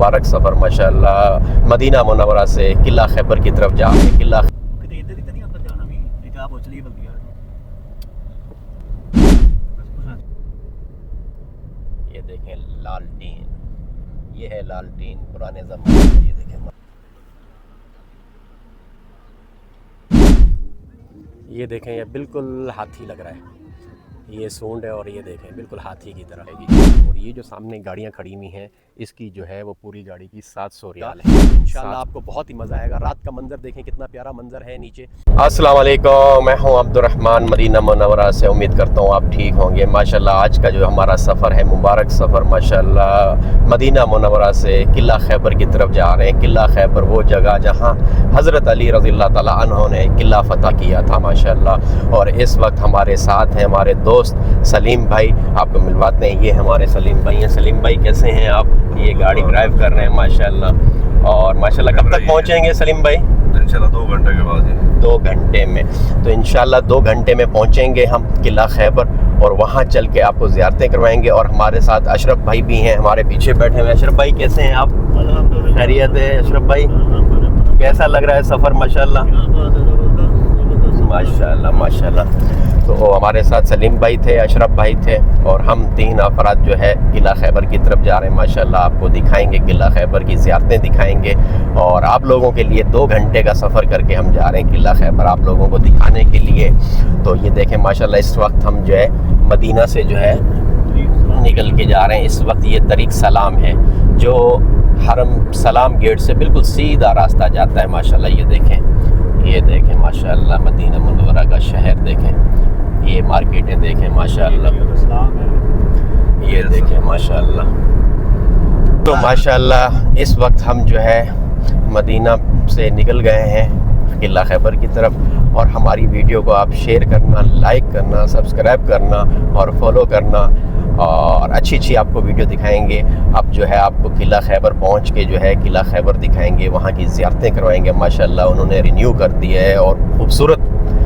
मुबारक सफ़र माशाअल्लाह Medina Munawwara से किला खैबर की तरफ जा रहे हैं। किला ये देखें लालटीन, ये है लालटीन पुराने ज़माने में। ये देखें ये बिल्कुल हाथी लग रहा है, ये सूंड है और ये देखें बिल्कुल हाथी की तरह है। और ये जो सामने गाड़ियाँ खड़ी हुई हैं इसकी जो है वो पूरी गाड़ी की 700 रियाल है। इंशाल्लाह आपको बहुत ही मज़ा आएगा। रात का मंजर देखें कितना प्यारा मंजर है नीचे। अस्सलाम वालेकुम, मैं हूं अब्दुर्रहमान मदीना मुनव्वरा से। उम्मीद करता हूं आप ठीक होंगे। माशाल्लाह आज का जो हमारा सफ़र है मुबारक सफ़र माशाल्लाह मदीना मुनव्वरा से किला खैबर की तरफ जा रहे हैं। किला खैबर वो जगह जहां हज़रत अली रज़ियल्लाहु ताला अन्हु ने किला फ़तह किया था माशाल्लाह। और इस वक्त हमारे साथ हैं हमारे दोस्त सलीम भाई, आपको मिलवाते हैं। ये हमारे सलीम भाई हैं। सलीम भाई कैसे हैं आप? ये गाड़ी ड्राइव कर रहे हैं माशाल्लाह। और माशाल्लाह कब तक पहुंचेंगे सलीम भाई? इंशाल्लाह 2 घंटे के बाद। 2 घंटे में, तो इंशाल्लाह 2 घंटे में पहुंचेंगे हम किला खैबर और वहां चल के आपको ज़ियारतें करवाएंगे। और हमारे साथ अशरफ भाई भी हैं, हमारे पीछे बैठे हुए। अशरफ भाई कैसे हैं आप? खैरियत है अशरफ भाई? कैसा लग रहा है सफ़र? माशाल्लाह माशाल्लाह माशाल्लाह। तो हमारे साथ सलीम भाई थे, अशरफ भाई थे और हम 3 अफराद जो है किला खैबर की तरफ जा रहे हैं माशाल्लाह। आपको दिखाएंगे किला खैबर की ज़ियारतें दिखाएंगे और आप लोगों के लिए 2 घंटे का सफ़र करके हम जा रहे हैं किला खैबर आप लोगों को दिखाने के लिए। तो ये देखें माशाल्लाह इस वक्त हम जो है मदीना से जो है निकल के जा रहे हैं। इस वक्त ये तरीक़ सलाम है जो हरम सलाम गेट से बिल्कुल सीधा रास्ता जाता है माशाल्लाह। ये देखें माशाल्लाह मदीना मुनव्वरा का शहर देखें, ये मार्केटें देखें माशाल्लाह, ये देखें माशाल्लाह। तो माशाल्लाह इस वक्त हम जो है मदीना से निकल गए हैं किला खैबर की तरफ। और हमारी वीडियो को आप शेयर करना, लाइक करना, सब्सक्राइब करना और फॉलो करना और अच्छी आपको वीडियो दिखाएंगे। अब जो है आपको किला खैबर पहुंच के जो है किला खैबर दिखाएंगे, वहाँ की ज़ियारतें करवाएंगे। माशाल्लाह उन्होंने रिन्यू कर दी है और ख़ूबसूरत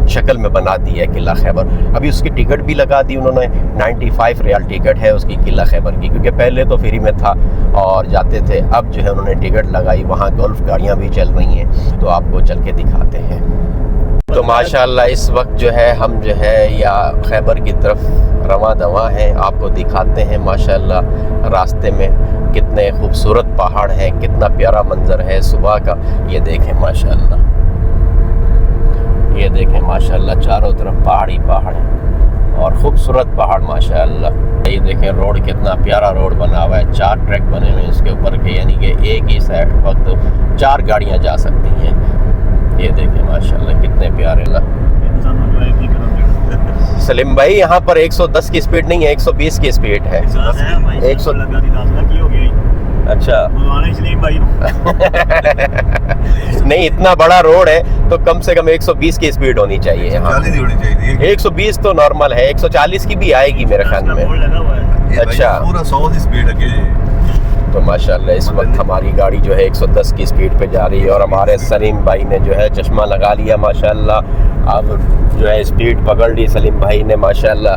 शक्ल में बना दी है किला खैबर। अभी उसकी टिकट भी लगा दी उन्होंने, 95 रियाल टिकट है उसकी किला खैबर की, क्योंकि पहले तो फ्री में था और जाते थे। अब जो है उन्होंने टिकट लगाई, वहाँ गोल्फ गाड़ियाँ भी चल रही हैं, तो आपको चल के दिखाते हैं। तो माशाल्लाह इस वक्त जो है हम जो है या खैबर की तरफ रवां दवा हैं, आपको दिखाते हैं माशाल्लाह रास्ते में कितने खूबसूरत पहाड़ हैं, कितना प्यारा मंजर है सुबह का। ये देखें माशाल्लाह, ये देखें माशाल्लाह चारों तरफ पहाड़ी पहाड़ हैं और ख़ूबसूरत पहाड़ माशाल्लाह। ये देखें रोड कितना प्यारा रोड बना हुआ है, 4 ट्रैक बने हुए हैं इसके ऊपर के, यानी कि एक ही साइड वक्त 4 गाड़ियाँ जा सकती हैं। ये देखें माशाल्लाह कितने प्यारे सलीम भाई यहाँ पर 110 की स्पीड नहीं है, 120 की स्पीड है। 100 अच्छा नहीं, इतना बड़ा रोड है तो कम से कम 120 की स्पीड होनी चाहिए यहाँ। 120 तो नॉर्मल है, 140 की भी आएगी मेरे ख्याल में। अच्छा पूरा 100 की स्पीड है। तो माशाल्लाह इस वक्त हमारी गाड़ी जो है 110 की स्पीड पे जा रही है और हमारे सलीम भाई ने जो है चश्मा लगा लिया माशाल्लाह। अब जो है स्पीड पकड़ ली सलीम भाई ने माशाल्लाह।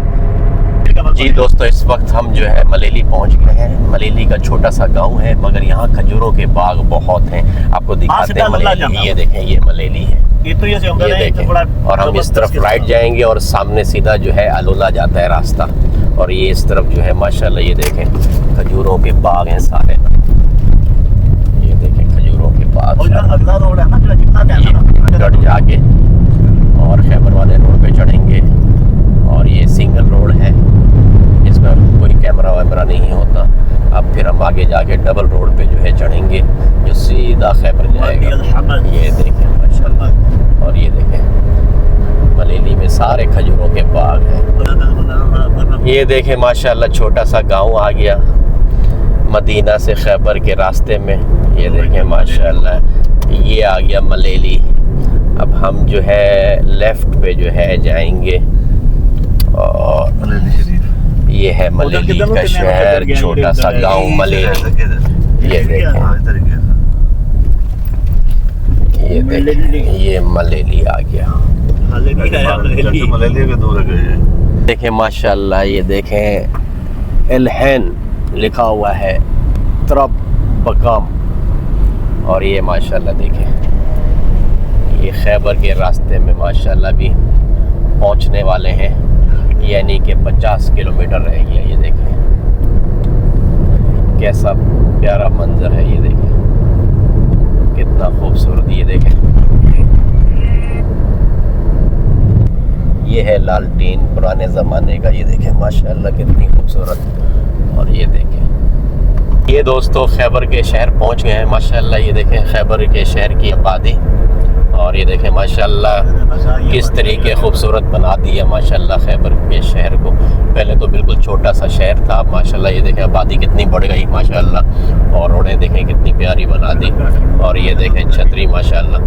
जी दोस्तों इस वक्त हम जो है मलेली पहुंच गए हैं। मलेली का छोटा सा गांव है मगर यहाँ खजूरों के बाग बहुत हैं, आपको दिखाते हैं मलेली। ये देखें ये मलेली है, ये देखें। और हम इस तरफ राइट जाएंगे और सामने सीधा जो है अलोला जाता है रास्ता। और ये इस तरफ जो है माशाल्लाह ये देखें खजूरों के बाग हैं सारे, ये देखें खजूरों के बाग। अगला रोड है ना गढ़ जाके और खैबर वाले रोड पे चढ़ेंगे और ये सिंगल रोड है, इसमें कोई कैमरा वैमरा नहीं होता। अब फिर हम आगे जाके डबल रोड पे जो है चढ़ेंगे जो सीधा खैबर जाएगा। ये देखें माशाल्लाह, और ये देखें मलेली में सारे खजूरों के बाग हैं। ये देखें माशाल्लाह छोटा सा गांव आ गया मदीना से खैबर के रास्ते में। ये देखें माशाल्लाह ये आ गया मलेली। अब हम जो है लेफ़्ट पे जो है जाएंगे और ये है मलेली का शहर, छोटा सा गांव मलेली। ये देखें, ये देखें ये मलेली आ गया। देखें माशाल्लाह ये देखें एलहन लिखा हुआ है, तरफ बकाम। और ये माशाल्लाह देखें, ये खैबर के रास्ते में माशाल्लाह भी पहुंचने वाले हैं, यानी कि 50 किलोमीटर रह गया। ये देखें कैसा प्यारा मंजर है, ये देखें कितना खूबसूरत। ये देखें, ये है लालटेन पुराने ज़माने का। ये देखें माशाल्लाह कितनी खूबसूरत। और ये देखें, ये दोस्तों खैबर के शहर पहुंच गए हैं माशाल्लाह। ये देखें खैबर के शहर की आबादी, और ये देखें माशाल्लाह किस तरीके खूबसूरत बना दिया माशाल्लाह खैबर के शहर को। पहले तो बिल्कुल छोटा सा शहर था, माशाल्लाह ये देखें आबादी कितनी बढ़ गई माशाल्लाह। और रोडें देखें कितनी प्यारी बना दी। और ये देखें छतरी माशाल्लाह।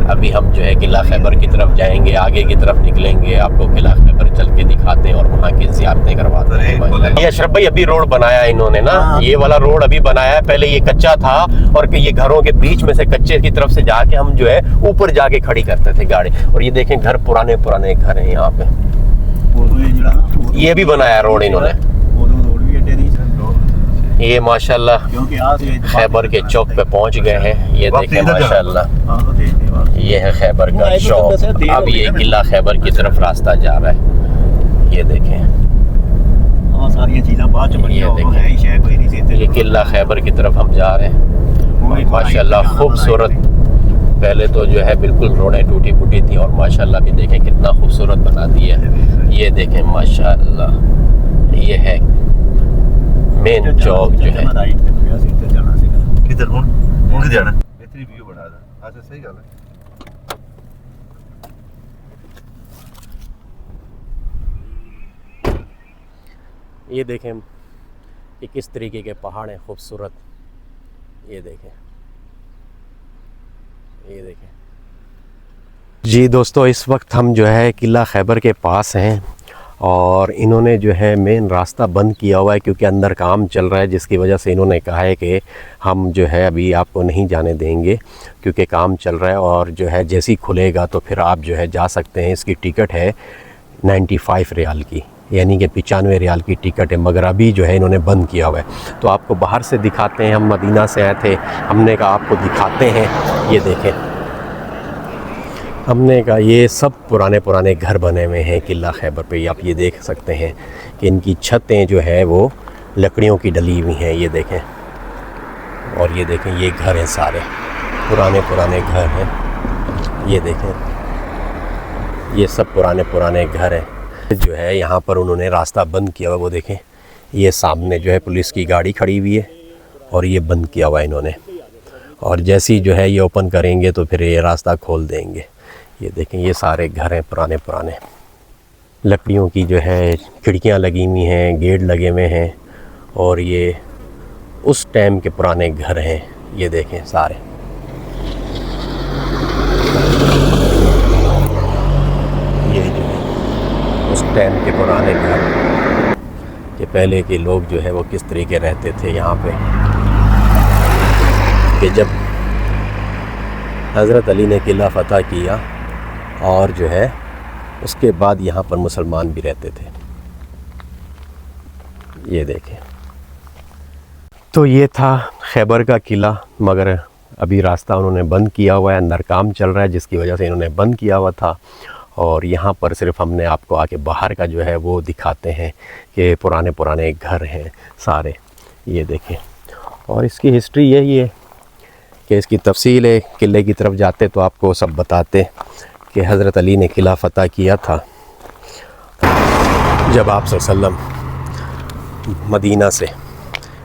अभी हम जो है किला खैबर की तरफ जाएंगे, आगे की तरफ निकलेंगे, आपको किला खैबर चल के दिखाते हैं और वहाँ की ज़ियारतें करवाते हैं। ये अशरफ भाई अभी रोड बनाया इन्होंने ना, ये वाला रोड अभी बनाया है, पहले ये कच्चा था और ये घरों के बीच में से कच्चे की तरफ से जाके हम जो है ऊपर जाके खड़ी करते थे गाड़ी। और ये देखें घर पुराने पुराने घर हैं यहाँ पे। ये भी बनाया रोड इन्होंने। ये माशाल्लाह खैबर के चौक पे पहुंच गए हैं। ये देखें माशाल्लाह, ये है खैबर का चौक। अब ये किला खैबर की तरफ रास्ता जा रहा है। ये देखें, ये किला खैबर की तरफ हम जा रहे हैं माशाल्लाह। खूबसूरत, पहले तो जो है बिल्कुल रोडें टूटी फूटी थी और माशाल्लाह भी देखें कितना खूबसूरत बना दिया है। ये देखें माशाल्लाह, ये है मेन चौक जो है। किधर उनके जाना बेहतरीन व्यू बना था। अच्छा सही गल है। ये देखें कि किस तरीके के पहाड़ हैं खूबसूरत। ये देखें, ये देखें जी दोस्तों, इस वक्त हम जो है किला खैबर के पास हैं और इन्होंने जो है मेन रास्ता बंद किया हुआ है क्योंकि अंदर काम चल रहा है, जिसकी वजह से इन्होंने कहा है कि हम जो है अभी आपको नहीं जाने देंगे क्योंकि काम चल रहा है। और जो है जैसे ही खुलेगा तो फिर आप जो है जा सकते हैं। इसकी टिकट है 95 रियाल की, यानी कि 95 रियाल की टिकट है, मगर अभी जो है इन्होंने बंद किया हुआ है। तो आपको बाहर से दिखाते हैं, हम मदीना से आए थे, हमने कहा आपको दिखाते हैं। ये देखें, हमने कहा ये सब पुराने पुराने घर बने हुए हैं किला खैबर पे। आप ये देख सकते हैं कि इनकी छतें जो है वो लकड़ियों की डली हुई हैं। ये देखें, और ये देखें ये घर हैं, सारे पुराने पुराने घर हैं। ये देखें, ये सब पुराने पुराने घर हैं। जो है यहाँ पर उन्होंने रास्ता बंद किया हुआ, वो देखें ये सामने जो है पुलिस की गाड़ी खड़ी हुई है और ये बंद किया हुआ है इन्होंने। और जैसे ही जो है ये ओपन करेंगे तो फिर ये रास्ता खोल देंगे। ये देखें ये सारे घर हैं पुराने पुराने, लकड़ियों की जो है खिड़कियाँ लगी हुई हैं, गेट लगे हुए हैं और ये उस टाइम के पुराने घर हैं। ये देखें सारे, ये जो है उस टाइम के पुराने घर कि पहले के लोग जो है वो किस तरीके रहते थे यहाँ पे। कि जब हज़रत अली ने किला फ़तह किया और जो है उसके बाद यहाँ पर मुसलमान भी रहते थे। ये देखें, तो ये था खैबर का किला, मगर अभी रास्ता उन्होंने बंद किया हुआ है, अंदर काम चल रहा है जिसकी वजह से इन्होंने बंद किया हुआ था। और यहाँ पर सिर्फ हमने आपको आके बाहर का जो है वो दिखाते हैं कि पुराने पुराने घर हैं सारे। ये देखें, और इसकी हिस्ट्री यही है कि इसकी तफसील है। किले की तरफ जाते तो आपको सब बताते कि हज़रत अली ने किला फ़तह किया था जब आप सल्लल्लाहु अलैहि वसल्लम मदीना से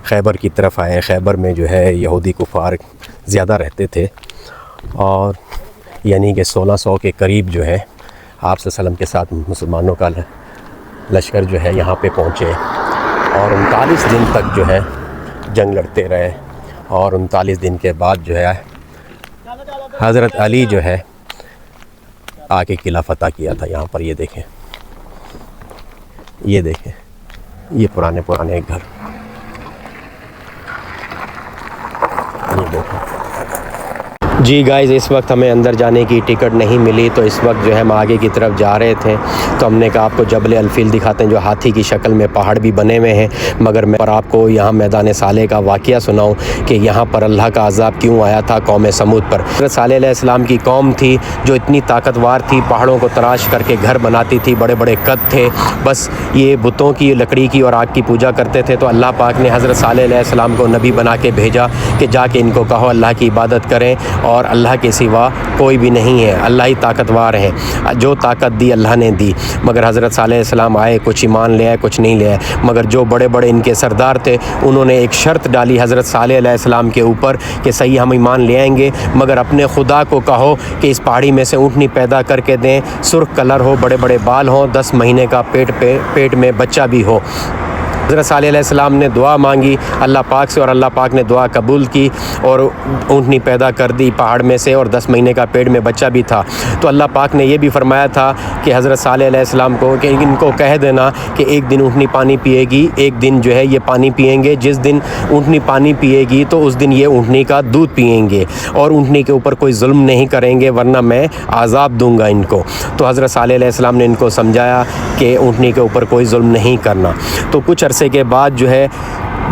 खैबर की तरफ आए। खैबर में जो है यहूदी कुफ़ार ज़्यादा रहते थे और यानी कि 1600 के करीब जो है आप सल्लल्लाहु अलैहि वसल्लम के साथ मुसलमानों का लश्कर जो है यहाँ पे पहुँचे और 39 दिन तक जो है जंग लड़ते रहे। और 39 दिन के बाद जो है हज़रत अली जो है आके किला फ़तह किया था यहाँ पर। ये देखें, ये देखें ये पुराने पुराने घर, ये देखें। जी गाइस, इस वक्त हमें अंदर जाने की टिकट नहीं मिली, तो इस वक्त जो है हम आगे की तरफ जा रहे थे। तो हमने कहा आपको जबल अलफील दिखाते हैं, जो हाथी की शक्ल में पहाड़ भी बने हुए हैं। मगर मैं पर आपको यहाँ मैदान साले का वाक़या सुनाऊँ कि यहाँ पर अल्लाह का अज़ाब क्यों आया था कौम समूद पर। हज़रत सालेह अलैहिस्सलाम की कौम थी जो इतनी ताकतवर थी, पहाड़ों को तराश करके घर बनाती थी, बड़े बड़े कद थे, बस ये बुतों की, लकड़ी की और आग की पूजा करते थे। तो अल्लाह पाक ने हज़रत सालेह अलैहिस्सलाम को नबी बना के भेजा कि जाके इनको कहो अल्लाह की इबादत करें और अल्लाह के सिवा कोई भी नहीं है, अल्लाह ही ताकतवर है, जो ताकत दी अल्लाह ने दी। मगर हज़रत सालेह अलैहिस्सलाम आए, कुछ ईमान ले आए, कुछ नहीं ले आए। मगर जो बड़े बड़े इनके सरदार थे, उन्होंने एक शर्त डाली हज़रत सालेह अलैहिस्सलाम के ऊपर कि सही हम ईमान ले आएंगे, मगर अपने खुदा को कहो कि इस पहाड़ी में से ऊँटनी पैदा करके दें, सुर्ख कलर हो, बड़े बड़े बाल हों, 10 महीने का पेट में बच्चा भी हो। हज़रत सालेह अलैहिस्सलाम ने दुआ मांगी अल्लाह पाक से और अल्लाह पाक ने दुआ कबूल की और ऊँटनी पैदा कर दी पहाड़ में से और 10 महीने का पेट में बच्चा भी था। तो अल्लाह पाक ने यह भी फरमाया था कि हज़रत सालेह अलैहिस्सलाम को कि इनको कह देना कि एक दिन ऊँटनी पानी पिएगी, एक दिन जो है ये पानी पिएंगे, जिस दिन ऊँटनी पानी पिएगी तो उस दिन ये ऊँटनी का दूध पिएंगे और ऊँटनी के ऊपर कोई जुल्म नहीं करेंगे, वरना मैं आज़ाब दूँगा इनको। तो हज़रत सालेह अलैहिस्सलाम ने इनको समझाया कि ऊँटनी के ऊपर कोई जुल्म नहीं करना। तो कुछ अरसे के बाद जो है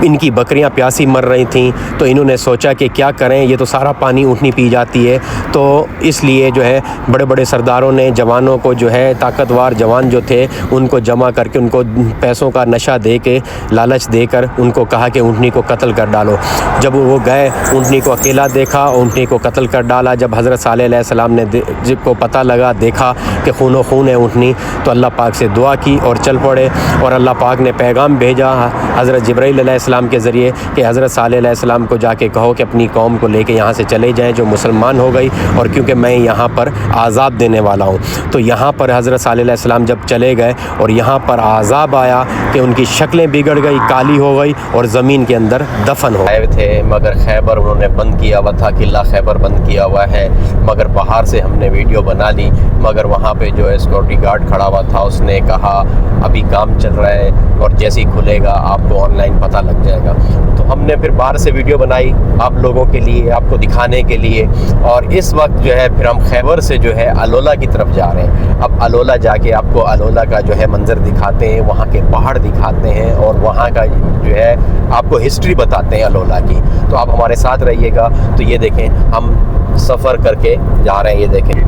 इनकी बकरियां प्यासी मर रही थीं, तो इन्होंने सोचा कि क्या करें, ये तो सारा पानी ऊँटनी पी जाती है। तो इसलिए जो है बड़े बड़े सरदारों ने जवानों को जो है, ताकतवर जवान जो थे उनको जमा करके उनको पैसों का नशा दे के, लालच देकर उनको कहा कि ऊँटनी को कत्ल कर डालो। जब वो गए, ऊँटनी को अकेला देखा, ऊँटनी को कत्ल कर डाला। जब हज़रत सालेह अलैहिस्सलाम ने जब को पता लगा, देखा कि खूनो खून है ऊँटनी, तो अल्लाह पाक से दुआ की और चल पड़े। और अल्लाह पाक ने पैगाम भेजा हज़रत जिब्राईल अलैहिस्सलाम के ज़रिए कि हज़रत सालेह अलैहिस्सलाम को जाके कहो कि अपनी कौम को लेके यहाँ से चले जाएं जो मुसलमान हो गई, और क्योंकि मैं यहाँ पर आज़ाब देने वाला हूँ। तो यहाँ पर हज़रत सालेह अलैहिस्सलाम जब चले गए और यहाँ पर आज़ाब आया कि उनकी शक्लें बिगड़ गई, काली हो गई और ज़मीन के अंदर दफन हो गए थे। मगर खैबर उन्होंने बंद किया हुआ था, किला खैबर बंद किया हुआ है। मगर बाहर से हमने वीडियो बना ली, मगर वहाँ पे जो है सिक्योरिटी गार्ड खड़ा हुआ था, उसने कहा अभी काम चल रहा है और जैसे ही खुलेगा आपको ऑनलाइन पता लग जाएगा। तो हमने फिर बाहर से वीडियो बनाई आप लोगों के लिए, आपको दिखाने के लिए। और इस वक्त जो है फिर हम खैबर से जो है अलोला की तरफ जा रहे हैं। अब अलोला जाके आपको अलोला का जो है मंज़र दिखाते हैं, वहाँ के पहाड़ दिखाते हैं और वहाँ का जो है आपको हिस्ट्री बताते हैं अलोला की। तो आप हमारे साथ रहिएगा। तो ये देखें, हम सफ़र करके जा रहे हैं, ये देखें।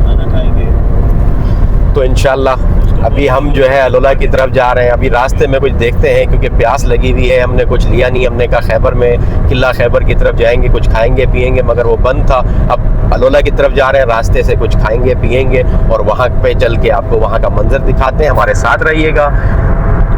तो इंशाल्लाह अभी हम जो है अलोला की तरफ जा रहे हैं। अभी रास्ते में कुछ देखते हैं क्योंकि प्यास लगी हुई है, हमने कुछ लिया नहीं। हमने कहा खैबर में, किला खैबर की तरफ जाएंगे, कुछ खाएंगे पिएंगे, मगर वो बंद था। अब अलोला की तरफ जा रहे हैं, रास्ते से कुछ खाएंगे पिएंगे और वहाँ पे चल के आपको वहाँ का मंजर दिखाते हैं। हमारे साथ रहिएगा,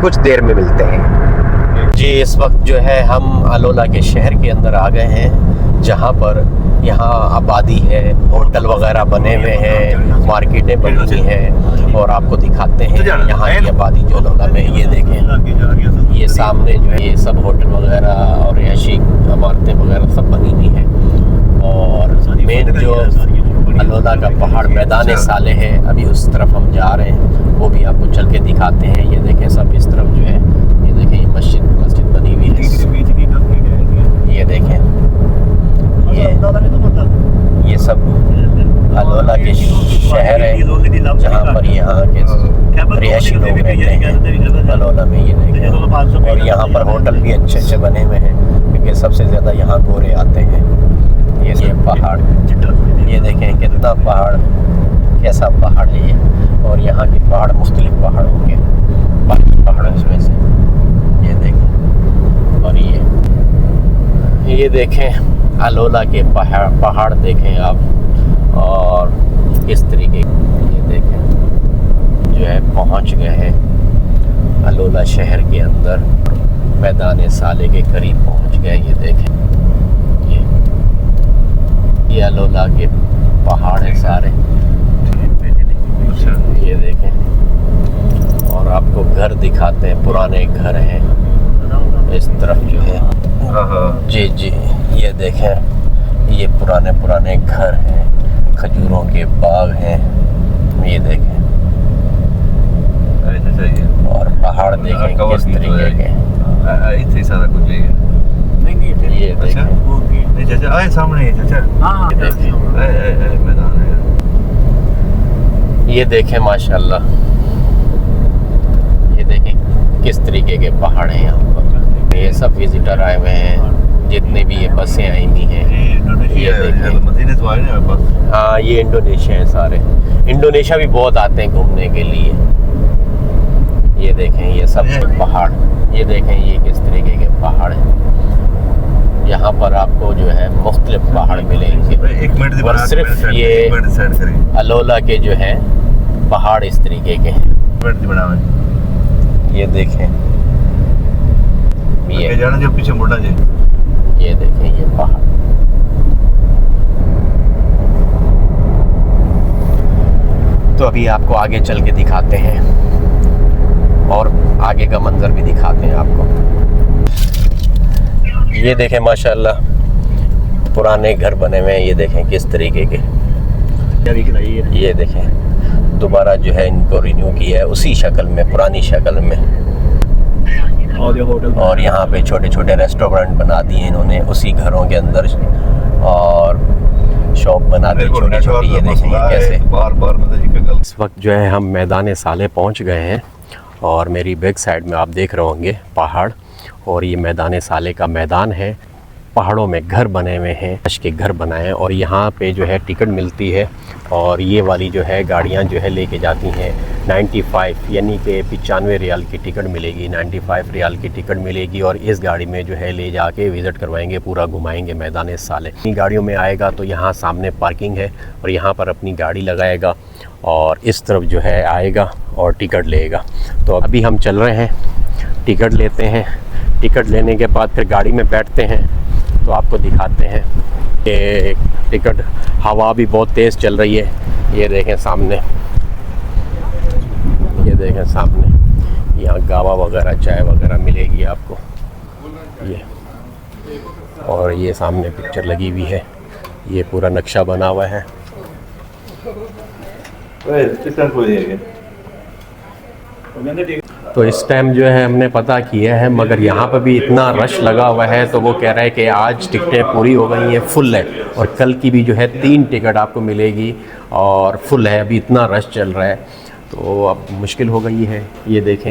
कुछ देर में मिलते हैं। जी, इस वक्त जो है हम अलोला के शहर के अंदर आ गए हैं, जहाँ पर यहाँ आबादी है, होटल वगैरह बने हुए हैं, मार्केटें बनी हुई हैं और आपको दिखाते हैं यहाँ की आबादी जो अलोला में। ये देखें, ये सामने जो है ये सब होटल वगैरह और रिहायशी इमारतें वगैरह सब बनी हुई हैं। और मेन जो अलोला का पहाड़ मैदान साले है, अभी उस तरफ हम जा रहे हैं, वो भी आपको चल के दिखाते हैं। ये देखें, सब इस तरफ जो है, ये देखें, ये मस्जिद बनी हुई है। ये देखें, ये सब अलोला के शहर है जहाँ पर यहाँ के रिहायशी लोग रहते हैं अलोला में। ये देखें, और यहाँ पर होटल भी अच्छे अच्छे बने हुए हैं क्योंकि सबसे ज़्यादा यहाँ गोरे आते हैं। ये पहाड़, ये देखें कितना पहाड़, कैसा पहाड़ है ये। और यहाँ के पहाड़ मुख्तलिफ पहाड़ों के, बाकी पहाड़ों में से ये देखें। और ये देखें अलोला के पहाड़ देखें आप, और किस तरीके, ये देखें जो है पहुंच गए हैं अलोला शहर के अंदर, मैदान साले के करीब पहुंच गए। ये देखें, ये अलोला के पहाड़ हैं सारे, ये देखें। और आपको घर दिखाते हैं, पुराने घर हैं इस तरफ जो है। जी जी, ये देखें, ये पुराने घर हैं, खजूरों के बाग हैं, ये देखें। और पहाड़ देखें किस तरीके के। इतने सारा कुछ है। नहीं, ये अच्छा देखें, वो गेट नहीं चाचा आए सामने ही चाचा हाँ मैदान है ये देखें माशाल्लाह, ये देखें किस तरीके के पहाड़ हैं यहाँ पर। ये सब विजिटर आए हुए हैं, जितने भी ये बसें आई हुई हैं। ये इंडोनेशिया ये देखें। है मदीने तो आए ना बस हाँ ये इंडोनेशिया है सारे, इंडोनेशिया भी बहुत आते हैं घूमने के लिए। ये देखें ये सब पहाड़, ये देखें ये किस तरीके के पहाड़ हैं। यहाँ पर आपको जो है मुख्तलिफ पहाड़ मिलेंगे, एक मिनट दी और बना सिर्फ ये एक मिनट साइड करेंगे अलोला के जो है पहाड़ इस तरीके के हैं। एक मिनट दी बनावे ये देखें, ये जाना जो पीछे मुड़ना जी ये देखें ये पहाड़। तो अभी आपको आगे चल के दिखाते हैं और आगे का मंजर भी दिखाते हैं आपको। ये देखें माशाल्लाह पुराने घर बने हुए हैं, ये देखें किस तरीके के। ये देखें दोबारा जो है इनको रिन्यू किया है उसी शक्ल में, पुरानी शक्ल में। होटल और यहाँ पे छोटे छोटे रेस्टोरेंट बना दिए इन्होंने उसी घरों के अंदर, और शॉप बना दी छोटी छोटी। ये देखें ये कैसे। बार बार मतलब जी का गल इस वक्त जो है हम मैदान साले पहुँच गए हैं, और मेरी बैक साइड में आप देख रहे होंगे पहाड़, और ये मैदान साले का मैदान है। पहाड़ों में घर बने हुए हैं, कश के घर बनाए हैं, और यहाँ पे जो है टिकट मिलती है। और ये वाली जो है गाड़ियाँ जो है लेके जाती हैं 95 यानी कि 95 रियाल की टिकट मिलेगी, 95 रियाल की टिकट मिलेगी। और इस गाड़ी में जो है ले जाके विज़िट करवाएंगे, पूरा घुमाएंगे मैदान साले। इन गाड़ियों में आएगा तो यहाँ सामने पार्किंग है, और यहाँ पर अपनी गाड़ी लगाएगा और इस तरफ जो है आएगा और टिकट लेगा। तो अभी हम चल रहे हैं, टिकट लेते हैं। टिकट लेने के बाद फिर गाड़ी में बैठते हैं तो आपको दिखाते हैं कि टिकट। हवा भी बहुत तेज़ चल रही है, ये देखें सामने, ये देखें सामने। यहाँ गावा वगैरह चाय वगैरह मिलेगी आपको ये, और ये सामने पिक्चर लगी हुई है, ये पूरा नक्शा बना हुआ है। कितना कोई है तो इस टाइम जो है हमने पता किया है, मगर यहाँ पर भी इतना रश लगा हुआ है, तो वो कह रहा है कि आज टिकटें पूरी हो गई हैं, फुल है, और कल की भी जो है 3 टिकट आपको मिलेगी और फुल है। अभी इतना रश चल रहा है तो अब मुश्किल हो गई है। ये देखें,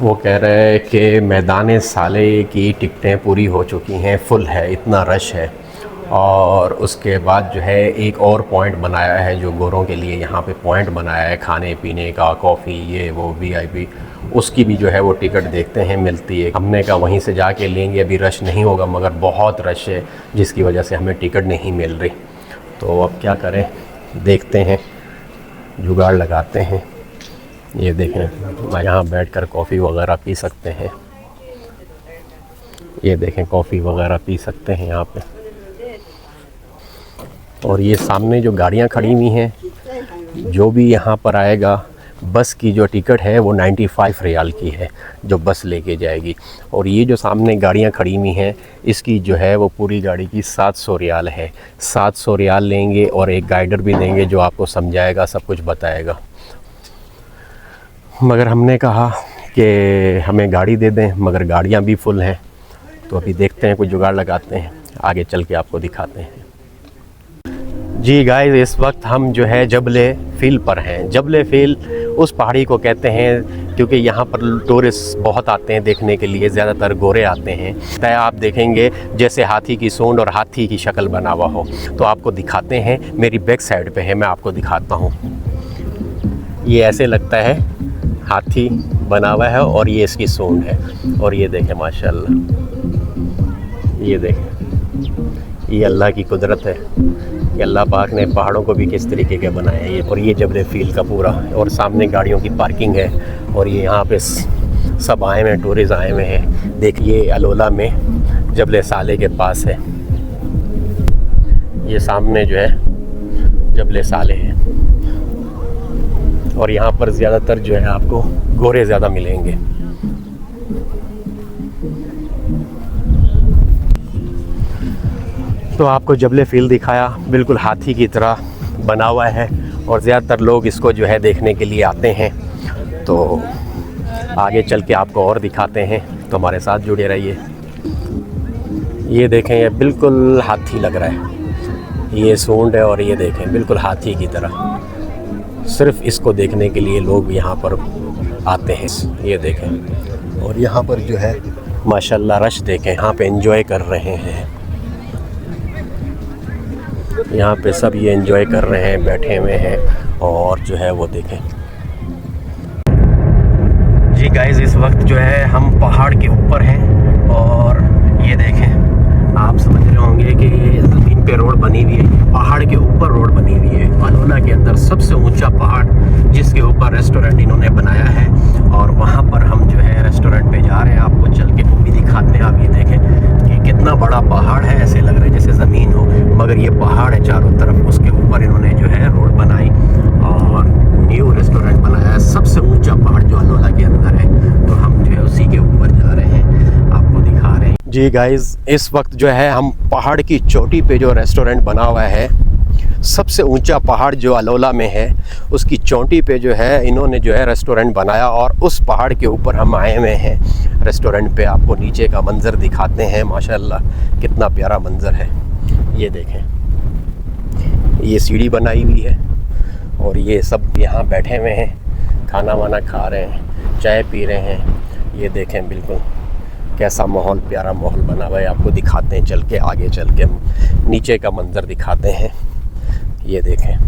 वो कह रहे हैं कि मैदान साले की टिकटें पूरी हो चुकी हैं, फुल है, इतना रश है। और उसके बाद जो है एक और पॉइंट बनाया है जो गोरों के लिए, यहाँ पे पॉइंट बनाया है खाने पीने का, कॉफ़ी ये वो VIP, उसकी भी जो है वो टिकट देखते हैं मिलती है। हमने कहा वहीं से जाके लेंगे, अभी रश नहीं होगा, मगर बहुत रश है जिसकी वजह से हमें टिकट नहीं मिल रही। तो अब क्या करें, देखते हैं, जुगाड़ लगाते हैं। ये देखें यहाँ बैठकर कॉफ़ी वगैरह पी सकते हैं, ये देखें कॉफ़ी वगैरह पी सकते हैं यहाँ पे। और ये सामने जो गाड़ियाँ खड़ी हुई हैं, जो भी यहाँ पर आएगा, बस की जो टिकट है वो 95 रियाल की है जो बस लेके जाएगी। और ये जो सामने गाड़ियाँ खड़ी हुई हैं, इसकी जो है वो पूरी गाड़ी की 700 रियाल है। 700 रियाल लेंगे और एक गाइडर भी देंगे जो आपको समझाएगा, सब कुछ बताएगा। मगर हमने कहा कि हमें गाड़ी दे दें, मगर गाड़ियाँ भी फुल हैं। तो अभी देखते हैं, कोई जुगाड़ लगाते हैं, आगे चल के आपको दिखाते हैं। जी गाइस, इस वक्त हम जो है जबले फ़ील पर हैं। जबले फ़ील उस पहाड़ी को कहते हैं क्योंकि यहाँ पर टूरिस्ट बहुत आते हैं देखने के लिए, ज़्यादातर गोरे आते हैं। तय आप देखेंगे जैसे हाथी की सूंड और हाथी की शक्ल बना हुआ हो। तो आपको दिखाते हैं, मेरी बैक साइड पे है, मैं आपको दिखाता हूँ। ये ऐसे लगता है हाथी बना हुआ है और ये इसकी सूंड है। और ये देखें माशाल्लाह, ये देखें, ये अल्लाह की कुदरत है कि अल्लाह पाक ने पहाड़ों को भी किस तरीके के बनाया है। ये और ये जबल फ़ील का पूरा, और सामने गाड़ियों की पार्किंग है। और ये यहाँ पे सब आए हुए हैं, टूरिस्ट आए हुए हैं। देखिए अलोला में जबल साले के पास है, ये सामने जो है जबल साले है। और यहाँ पर ज़्यादातर जो है आपको गोरे ज़्यादा मिलेंगे। तो आपको जबले फील दिखाया, बिल्कुल हाथी की तरह बना हुआ है और ज़्यादातर लोग इसको जो है देखने के लिए आते हैं। तो आगे चल के आपको और दिखाते हैं, तो हमारे साथ जुड़े रहिए। ये देखें, ये बिल्कुल हाथी लग रहा है, ये सूंड है और ये देखें बिल्कुल हाथी की तरह। सिर्फ इसको देखने के लिए लोग यहाँ पर आते हैं। ये देखें, और यहाँ पर जो है माशाल्लाह रश देखें, यहाँ पे एंजॉय कर रहे हैं। यहाँ पे सब ये एंजॉय कर रहे हैं, बैठे हुए हैं और जो है वो देखें। जी गाइस, इस वक्त जो है हम पहाड़ के ऊपर हैं और ये देखें, आप समझ रहे होंगे कि ज़मीन पे रोड बनी हुई है, पहाड़ के ऊपर रोड बनी हुई है। अलोला के अंदर सबसे ऊंचा पहाड़ जिसके ऊपर रेस्टोरेंट इन्होंने बनाया है और वहाँ पर हम जो है रेस्टोरेंट पे जा रहे हैं। आपको चल के वो भी दिखाते हैं। आप ये देखें कि कितना बड़ा पहाड़ है, ऐसे लग रहा है जैसे ज़मीन हो, मगर ये पहाड़ है चारों तरफ। उसके ऊपर इन्होंने जो है रोड बनाई और न्यू रेस्टोरेंट बनाया है। सबसे ऊंचा पहाड़ जो अलोला के अंदर है, तो हम जो है उसी के ऊपर जा रहे हैं, आपको दिखा रहे हैं। जी गाइस, इस वक्त जो है हम पहाड़ की चोटी पे जो रेस्टोरेंट बना हुआ है, सबसे ऊंचा पहाड़ जो अलोला में है, उसकी चोटी पे जो है इन्होंने जो है रेस्टोरेंट बनाया और उस पहाड़ के ऊपर हम आए हुए हैं रेस्टोरेंट पे। आपको नीचे का मंज़र दिखाते हैं। माशाल्लाह कितना प्यारा मंज़र है। ये देखें, ये सीढ़ी बनाई हुई है और ये सब यहाँ बैठे हुए हैं, खाना वाना खा रहे हैं, चाय पी रहे हैं। ये देखें बिल्कुल कैसा माहौल, प्यारा माहौल बना हुआ है। आपको दिखाते हैं चल के, आगे चल के हम नीचे का मंज़र दिखाते हैं। ये देखें,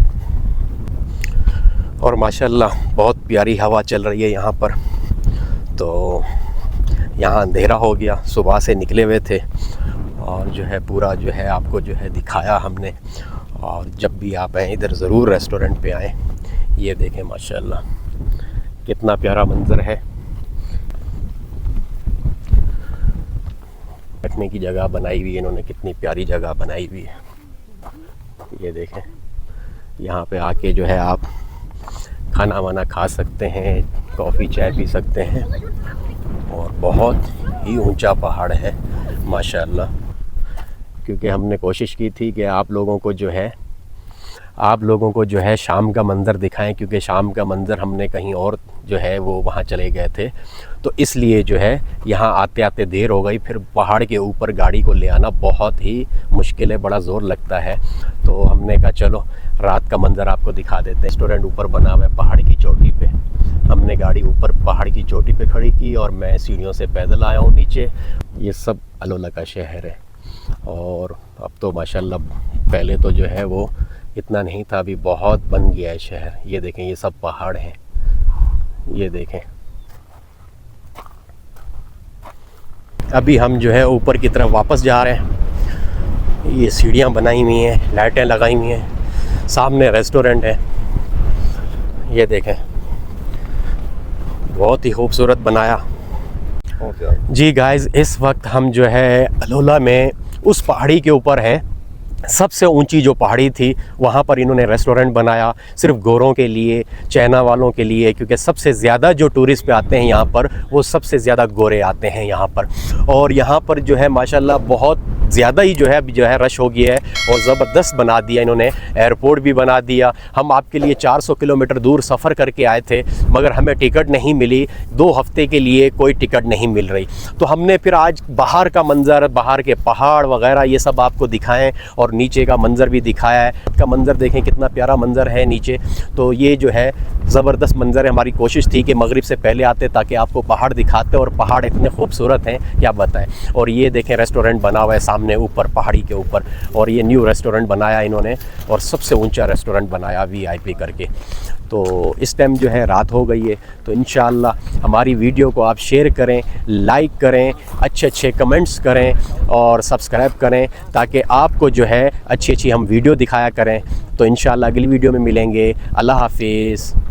और माशाल्लाह बहुत प्यारी हवा चल रही है यहाँ पर। तो यहाँ अंधेरा हो गया, सुबह से निकले हुए थे और जो है पूरा जो है आपको जो है दिखाया हमने। और जब भी आप आएँ इधर ज़रूर रेस्टोरेंट पे आएँ। ये देखें माशाल्लाह कितना प्यारा मंज़र है। बैठने की जगह बनाई हुई है इन्होंने, कितनी प्यारी जगह बनाई हुई है। ये देखें, यहाँ पे आके जो है आप खाना वाना खा सकते हैं, कॉफ़ी चाय पी सकते हैं। और बहुत ही ऊंचा पहाड़ है माशाल्लाह, क्योंकि हमने कोशिश की थी कि आप लोगों को जो है शाम का मंज़र दिखाएं, क्योंकि शाम का मंज़र हमने कहीं और जो है वो वहाँ चले गए थे, तो इसलिए जो है यहाँ आते आते देर हो गई। फिर पहाड़ के ऊपर गाड़ी को ले आना बहुत ही मुश्किल है, बड़ा ज़ोर लगता है। तो हमने कहा चलो रात का मंज़र आपको दिखा देते हैं। रेस्टोरेंट ऊपर बना हुआ है पहाड़ की चोटी पे। हमने गाड़ी ऊपर पहाड़ की चोटी पे खड़ी की और मैं सीढ़ियों से पैदल आया हूँ नीचे। ये सब अलोला का शहर है और अब तो माशाल्लाह, पहले तो जो है वो इतना नहीं था, अभी बहुत बन गया है शहर। ये देखें, ये सब पहाड़ हैं। ये देखें, अभी हम जो है ऊपर की तरफ वापस जा रहे हैं। ये सीढ़ियाँ बनाई हुई हैं, लाइटें लगाई हुई हैं, सामने रेस्टोरेंट है। ये देखें, बहुत ही खूबसूरत बनाया। जी गाइस, इस वक्त हम जो है अलोला में उस पहाड़ी के ऊपर हैं। सबसे ऊंची जो पहाड़ी थी वहाँ पर इन्होंने रेस्टोरेंट बनाया, सिर्फ गोरों के लिए, चाइना वालों के लिए, क्योंकि सबसे ज़्यादा जो टूरिस्ट पे आते हैं यहाँ पर वो सबसे ज़्यादा गोरे आते हैं यहाँ पर। और यहाँ पर जो है माशाल्लाह बहुत ज़्यादा ही जो है अभी जो है रश हो गया है और ज़बरदस्त बना दिया इन्होंने। एयरपोर्ट भी बना दिया। हम आपके लिए 400 किलोमीटर दूर सफ़र करके आए थे, मगर हमें टिकट नहीं मिली। 2 हफ्ते के लिए कोई टिकट नहीं मिल रही। तो हमने फिर आज बाहर का मंज़र, बाहर के पहाड़ वगैरह ये सब आपको दिखाएं और नीचे का मंज़र भी दिखाया है। का मंज़र देखें, कितना प्यारा मंज़र है नीचे। तो ये जो है ज़बरदस्त मंज़र है। हमारी कोशिश थी कि मगरिब से पहले आते ताकि आपको पहाड़ दिखाते, और पहाड़ इतने खूबसूरत हैं क्या बताएं। और ये देखें, रेस्टोरेंट बना हुआ है सामने ऊपर पहाड़ी के ऊपर, और ये न्यू रेस्टोरेंट बनाया इन्होंने और सबसे ऊंचा रेस्टोरेंट बनाया VIP करके। तो इस टाइम जो है रात हो गई है। तो इंशाअल्लाह हमारी वीडियो को आप शेयर करें, लाइक करें, अच्छे कमेंट्स करें और सब्सक्राइब करें, ताकि आपको जो है अच्छी हम वीडियो दिखाया करें। तो इंशाअल्लाह अगली वीडियो में मिलेंगे। अल्लाह हाफिज़।